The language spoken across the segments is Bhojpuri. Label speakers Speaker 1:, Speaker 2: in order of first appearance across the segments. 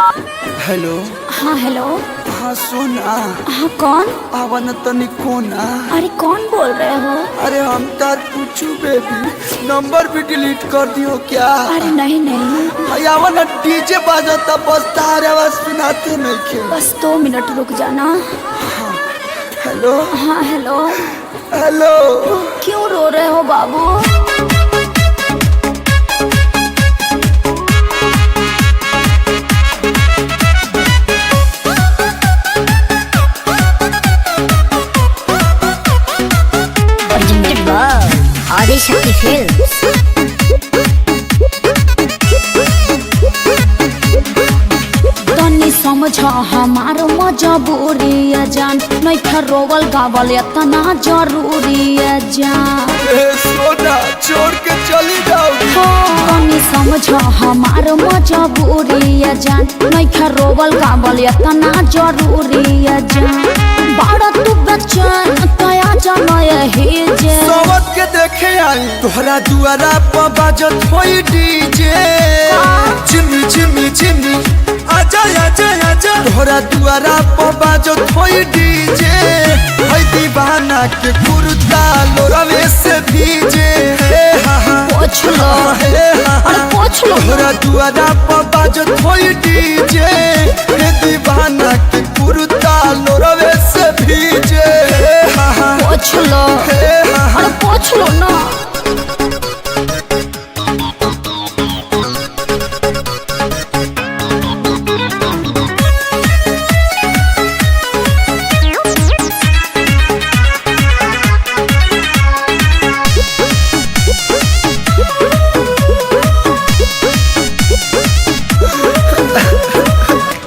Speaker 1: हेलो।
Speaker 2: हाँ हेलो।
Speaker 1: हाँ सोना।
Speaker 2: हाँ कौन?
Speaker 1: आवन तनी कोना।
Speaker 2: अरे कौन बोल रहे हो?
Speaker 1: अरे हम तार पूछू बेबी, नंबर भी डिलीट कर दियो क्या?
Speaker 2: अरे नहीं नहीं।
Speaker 1: आवन डीजे बाजता बस तार आवाज सुनाते नहीं के।
Speaker 2: बस 2 मिनट रुक जाना।
Speaker 1: हाँ हेलो।
Speaker 2: हाँ हेलो।
Speaker 1: हेलो।
Speaker 2: क्यों रो रहे हो बाबू?
Speaker 3: आदिशक्ति फिल्म्स।
Speaker 2: तनी समझ हमार मजबूरी है जान, नहीं था रोवल गावल इतना जरूरी है जान।
Speaker 1: सोना छोड़ के चली जाओगी।
Speaker 2: तनी समझ हमार मजबूरी है जान, नहीं था रोवल गावल इतना जरूरी है जान। बड़ा तू बच्चन तया जाना यही जे
Speaker 1: सोवत के देखे आई तोहरा दुआरा पर बाजत होई डीजे। चिमी चिमी चिमी आजा आजा आजा तोहरा दुआरा पर बाजत होई डीजे। है दीवाना के कुर्ता लोरवे से भीजे।
Speaker 2: पोछ लो। अरे पोछ लो।
Speaker 1: तोहरा दुआरा पर बाजत होई डीजे। है दीवाना के कुर्ता लोरवे से भीजे।
Speaker 2: पोछ लो। अरे पोछ लो ना।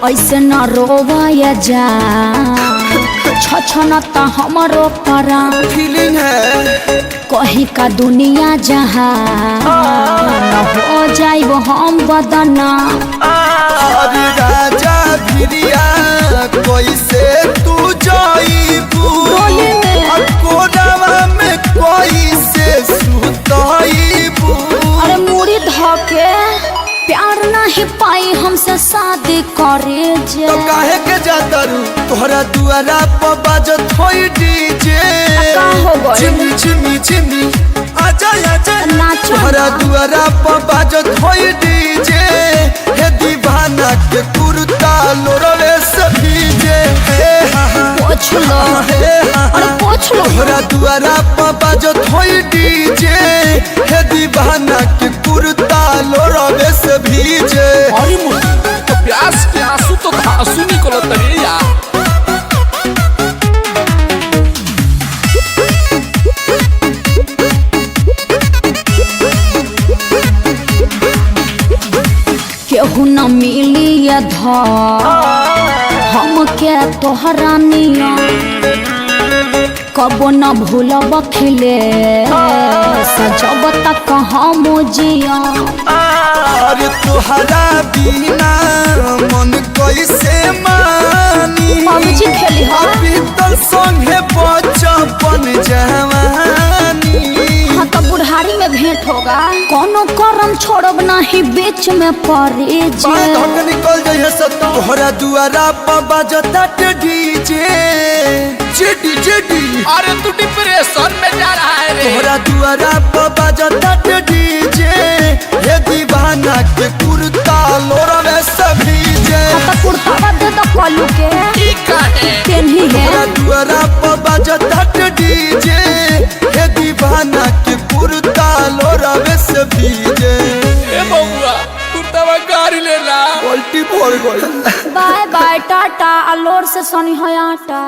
Speaker 2: ऐसे न रोवाया जा, छछनता हमरो परा।
Speaker 1: फीलिंग है
Speaker 2: कहीं का दुनिया जहाँ न हो जाइब हम बदना।
Speaker 1: अरे राजा भिरिया कैसे तू जाइबू? कोरावा में कैसे सुताइबू?
Speaker 2: अरे मुड़ी धके प्यार नहीं पाई हमसे शादी करे जे।
Speaker 1: तो काहे के जाता रू तोहरा दुआरा पर बाजत होई डीजे।
Speaker 2: का हो गइल?
Speaker 1: चिमी चिमी चिमी आजा आजा
Speaker 2: नाचो
Speaker 1: तोहरा
Speaker 2: ना।
Speaker 1: दुआरा पर बाजत होई डीजे। हे दीवाना के कुर्ता लोरवे से भीजे।
Speaker 2: पोछ लो। अरे पोछ लो।
Speaker 1: तोहरा दुआरा पर बाजत होई डीजे। हे दीवाना के कुर्ता लोरवे से भीजे।
Speaker 4: अरे मुझे तो प्यास के आंसू तो धांसू निकलत रे यार।
Speaker 2: केहू न मिली ये हम के तोहरा निया। कबो न भूलब खिले सजब तक हम जिया।
Speaker 1: अरे तोहरा बिना मन कैसे मानी?
Speaker 2: पबजी खेली हो?
Speaker 1: बीतल संगे बचपन जवानी।
Speaker 2: हाँ तो बुढ़ारी में भेंट होगा। कोनो करम छोड़ब नहीं बीच में पड़े जे।
Speaker 1: निकल जाइए सब तोहरा दुआरा पर बाजता डीजे। जेडी जेडी
Speaker 4: अरे तू डिप्रेशन में जा रहा है रे।
Speaker 1: तोहरा दुआरा पर बाजता डीजे। ये दीवाना के कुर्ता लोरवे से भीजे।
Speaker 2: तो कुर्ता दे दो कलू के
Speaker 4: ठीक है।
Speaker 2: पेन्ही है।
Speaker 1: तोहरा दुआरा पर बाजता डीजे। ये दीवाना के कुर्ता लोरवे से भीजे।
Speaker 4: ए बबुआ कुर्तावा गाड़ी लेला।
Speaker 1: पलटी पड़ गई।
Speaker 2: बाय बाय टाटा अलोर से सनी हो आटा।